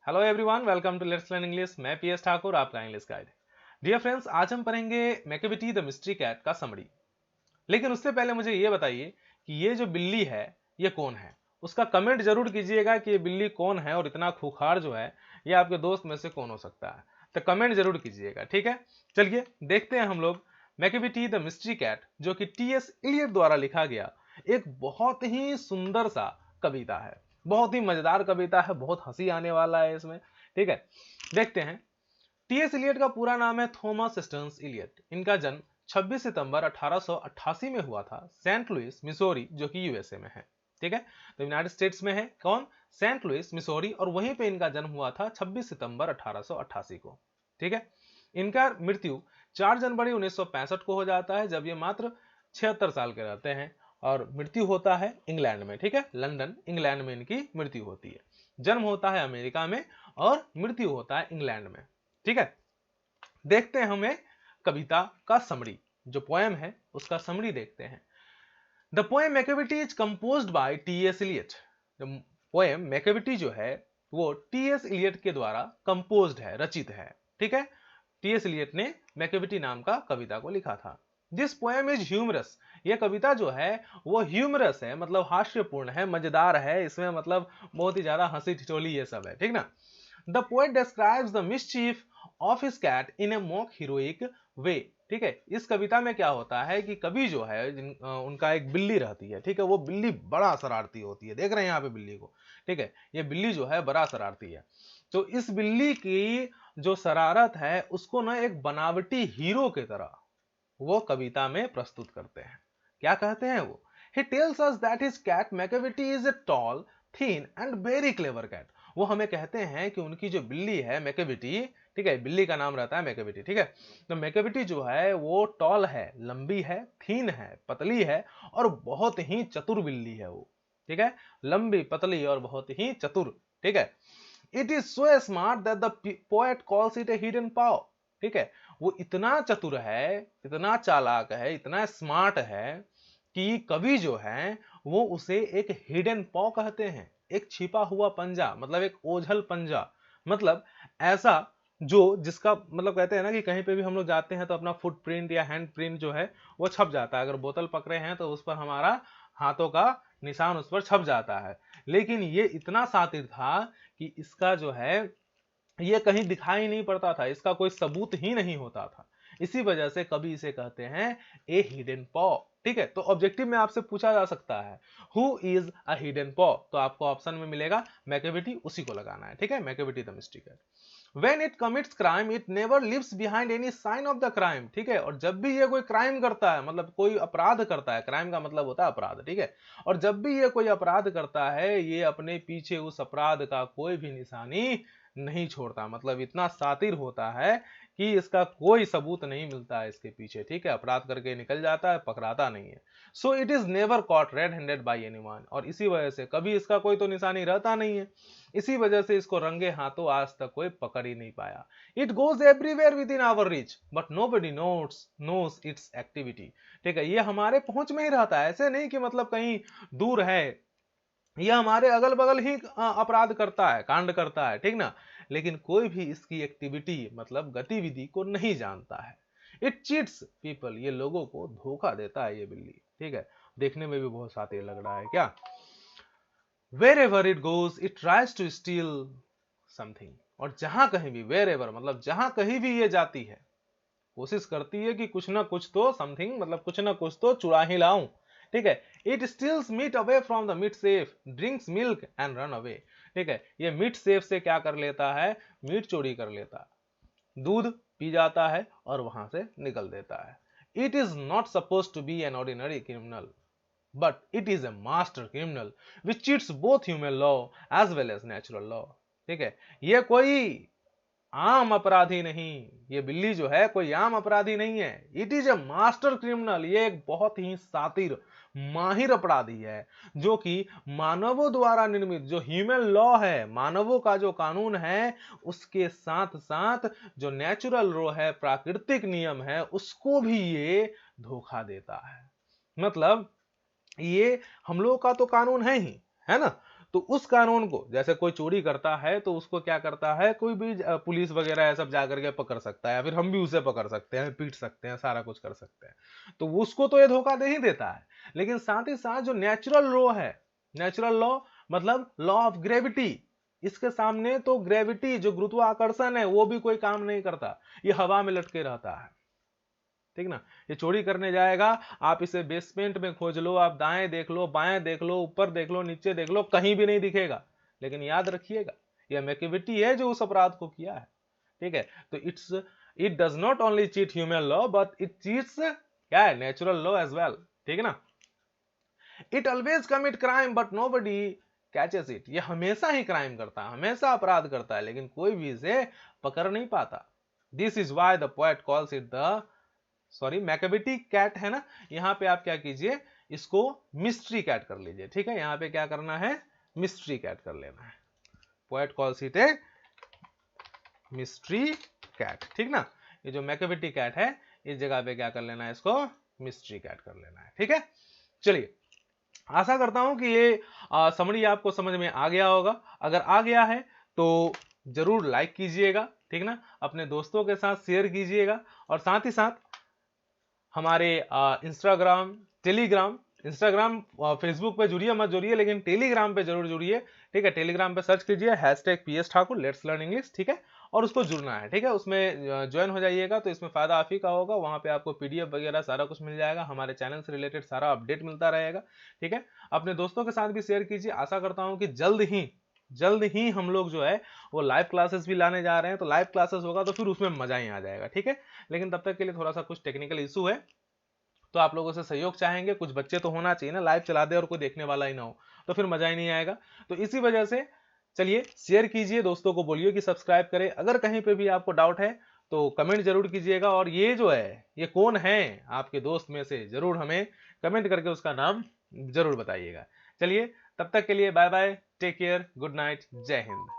Hello everyone, welcome to let's learn English. मैं P S Thakur, आपका English guide. Dear friends, आज हम पढ़ेंगे मैकेविटी द मिस्ट्री कैट का समरी। लेकिन उससे पहले मुझे ये बताइए कि ये जो बिल्ली है ये कौन है। उसका कमेंट जरूर कीजिएगा कि ये बिल्ली कौन है और इतना खूंखार जो है ये आपके दोस्त में से कौन हो सकता है। तो कमेंट जरूर कीजिएगा, ठीक है। चलिए देखते हैं हम लोग मैकेविटी द मिस्ट्री कैट, जो कि टीएस इलियट द्वारा लिखा गया एक बहुत ही सुंदर सा कविता है। बहुत ही मजेदार कविता है, बहुत हंसी आने वाला है इसमें, ठीक है। देखते हैं। टीएस इलियट का पूरा नाम है थॉमस स्टर्न्स इलियट। इनका जन्म 26 सितंबर 1888 में हुआ था, सेंट लुइस मिसौरी, जो कि यूएसए में है, ठीक है। तो यूनाइटेड स्टेट्स में है कौन, सेंट लुइस मिसौरी, और वहीं पे इनका जन्म हुआ था 26 सितंबर 1888 को, ठीक है। इनका मृत्यु 4 जनवरी 1965 को हो जाता है, जब ये मात्र 76 साल के रहते हैं। और मृत्यु होता है इंग्लैंड में, ठीक है, लंदन इंग्लैंड में इनकी मृत्यु होती है। जन्म होता है अमेरिका में और मृत्यु होता है इंग्लैंड में, ठीक है। देखते हैं हमें कविता का समरी, जो पोएम है उसका समरी देखते हैं। The poem Macavity is composed by T S Eliot. Poem Macavity जो है वो टीएस इलियट के द्वारा कंपोज्ड है, रचित है, ठीक है। टीएस इलियट ने मैकेविटी नाम का कविता को लिखा था। This poem is humorous. यह कविता जो है वो ह्यूमरस है, मतलब हास्यपूर्ण है, मजेदार है, इसमें मतलब बहुत ही ज्यादा हंसी ठिठोली ये सब है, ठीक ना। The poet describes the mischief of his cat in a mock heroic way. ठीक है, इस कविता में क्या होता है कि कवि जो है उनका एक बिल्ली रहती है, ठीक है। वो बिल्ली बड़ा शरारती होती है, देख रहे हैं यहाँ पे बिल्ली को, ठीक है। ये बिल्ली जो है बड़ा शरारती है। तो इस बिल्ली की जो शरारत है उसको ना एक बनावटी हीरो की तरह वो कविता में प्रस्तुत करते हैं। क्या कहते हैं वो? He tells us that his cat Macavity is a tall, thin and very clever cat. वो हमें कहते हैं कि उनकी जो बिल्ली है मैकेविटी, ठीक है, बिल्ली का नाम रहता है मैकेविटी, ठीक है। तो मैकेविटी जो है वो टॉल है, लंबी है, थीन है, पतली है और बहुत ही चतुर बिल्ली है वो, ठीक है। लंबी, पतली और बहुत ही चतुर, ठीक है। It is so smart that the poet calls it a hidden paw. ठीक है, वो इतना चतुर है, इतना चालाक है, इतना स्मार्ट है कि कवि जो है वो उसे एक हिडन पॉ कहते हैं, एक छिपा हुआ पंजा, मतलब एक ओझल पंजा। मतलब ऐसा जो जिसका मतलब कहते हैं ना कि कहीं पे भी हम लोग जाते हैं तो अपना फुटप्रिंट या हैंड प्रिंट जो है वो छप जाता है। अगर बोतल पकड़े हैं तो उस पर हमारा हाथों का निशान उस पर छप जाता है। लेकिन ये इतना शातिर था कि इसका जो है ये कहीं दिखाई नहीं पड़ता था, इसका कोई सबूत ही नहीं होता था। इसी वजह से कभी इसे कहते हैं ए हिडन पॉ, ठीक है। तो ऑब्जेक्टिव में आपसे पूछा जा सकता है हु इज अ हिडन पॉ, तो आपको ऑप्शन में मिलेगा मैकेविटी, उसी को लगाना है, ठीक है। मैकेविटी द मिस्टिक है। When it commits crime, it never leaves behind any sign of the crime, ठीक है। और जब भी ये कोई क्राइम करता है, मतलब कोई अपराध करता है, क्राइम का मतलब होता है अपराध, ठीक है। और जब भी ये कोई अपराध करता है ये अपने पीछे उस अपराध का कोई भी निशानी नहीं छोड़ता। मतलब इतना शातिर होता है कि इसका कोई सबूत नहीं मिलता है इसके पीछे, ठीक है। अपराध करके निकल जाता है, पकड़ाता नहीं है। So it is never cot red handed bye anyone, और इसी वजह से कभी इसका कोई तो निशानी रहता नहीं है। इसी वजह से इसको रंगे हाथों आज तक कोई पकड़ ही नहीं पाया। It goes everywhere within our reach but nobody knows its activity, ठीक है। ये हमारे पहुंच में ही रहता है, ऐसे नहीं कि मतलब कहीं दूर है। ये हमारे अगल बगल ही अपराध करता है, कांड करता है, ठीक ना। लेकिन कोई भी इसकी एक्टिविटी मतलब गतिविधि को नहीं जानता है। इट चीट्स पीपल, ये लोगों को धोखा देता है ये बिल्ली, ठीक है। देखने में भी बहुत शातिर लग रहा है क्या। Wherever it goes, it tries to steal something. और जहां कहीं भी, wherever मतलब जहां कहीं भी ये जाती है कोशिश करती है कि कुछ ना कुछ तो समथिंग, मतलब कुछ ना कुछ तो चुरा ही लाऊं, ठीक है। It steals meat away from the meat safe, drinks milk and run away, ठीक है। ये मीट सेफ से क्या कर लेता है, मीट चोरी कर लेता है, दूध पी जाता है और वहां से निकल देता है। It is not suppose to be an ordinary criminal but it is a master criminal which cheats both human law as well as natural law, ठीक है। ये कोई आम अपराधी नहीं, ये बिल्ली जो है कोई आम अपराधी नहीं है। It is a master criminal, ये एक बहुत ही शातिर माहिर अपराधी है, जो कि मानवों द्वारा निर्मित जो ह्यूमन लॉ है, मानवों का जो कानून है, उसके साथ साथ जो नेचुरल लॉ है, प्राकृतिक नियम है, उसको भी ये धोखा देता है। मतलब ये हम लोगों का तो कानून है ही, है ना। तो उस कानून को, जैसे कोई चोरी करता है तो उसको क्या करता है, कोई भी पुलिस वगैरह है सब जाकर के पकड़ सकता है, या फिर हम भी उसे पकड़ सकते हैं, पीट सकते हैं, सारा कुछ कर सकते हैं, तो उसको तो ये धोखा दे ही देता है। लेकिन साथ ही साथ जो नेचुरल लॉ है, नेचुरल लॉ मतलब लॉ ऑफ ग्रेविटी, इसके सामने तो ग्रेविटी जो गुरुत्वाकर्षण है वो भी कोई काम नहीं करता, ये हवा में लटके रहता है, ठीक ना। ये चोरी करने जाएगा, आप इसे बेसमेंट में खोज लो, आप दाएं देख लो, बाएं देख लो, ऊपर देख लो, नीचे देख लो, कहीं भी नहीं दिखेगा। लेकिन याद रखिएगा, यह मैकियावेली है जो उस अपराध को किया है, ठीक है। तो it does not only cheat human law but it cheats क्या है, नेचुरल लॉ एज वेल, ठीक है ना। It always commit crime but nobody catches it, ये हमेशा ही क्राइम करता है, हमेशा अपराध करता है, लेकिन कोई भी इसे पकड़ नहीं पाता। This is why the poet calls it the, sorry Machiavelli cat है ना, यहां पे आप क्या कीजिए, इसको मिस्ट्री कैट कर लीजिए, ठीक है। यहां पे क्या करना है, मिस्ट्री कैट कर लेना है। Poet calls it a mystery cat, ठीक ना। ये जो मैकियावेली कैट है, इस जगह पे क्या कर लेना है, इसको मिस्ट्री कैट कर लेना है, ठीक है। चलिए, आशा करता हूं कि ये समरी आपको समझ में आ गया होगा। अगर आ गया है तो जरूर लाइक कीजिएगा, ठीक ना, अपने दोस्तों के साथ शेयर कीजिएगा, और साथ ही साथ हमारे इंस्टाग्राम, टेलीग्राम, इंस्टाग्राम फेसबुक पे जुड़िए मत जुड़िए, लेकिन टेलीग्राम पे जरूर जुड़िए, ठीक है। टेलीग्राम पे सर्च कीजिए #PS Thakur let's learn English, ठीक है, और उसको जुड़ना है, ठीक है। उसमें ज्वाइन हो जाइएगा, तो इसमें फायदा आप ही का होगा, वहां पे आपको PDF वगैरह सारा कुछ मिल जाएगा, हमारे चैनल से रिलेटेड सारा अपडेट मिलता रहेगा, ठीक है। अपने दोस्तों के साथ भी शेयर कीजिए। आशा करता हूं कि जल्द ही हम लोग जो है वो लाइव क्लासेस भी लाने जा रहे हैं, तो लाइव क्लासेस होगा तो फिर उसमें मजा ही आ जाएगा, ठीक है। लेकिन तब तक के लिए थोड़ा सा कुछ टेक्निकल इशू है, तो आप लोगों से सहयोग चाहेंगे, कुछ बच्चे तो होना चाहिए ना, लाइव चला दे और कोई देखने वाला ही ना हो तो फिर मजा ही नहीं आएगा। तो इसी वजह से चलिए शेयर कीजिए, दोस्तों को बोलिए कि सब्सक्राइब करें। अगर कहीं पे भी आपको डाउट है तो कमेंट जरूर कीजिएगा, और ये जो है ये कौन है आपके दोस्त में से, जरूर हमें कमेंट करके उसका नाम जरूर बताइएगा। चलिए, तब तक के लिए bye bye, take care, good night, जय हिंद।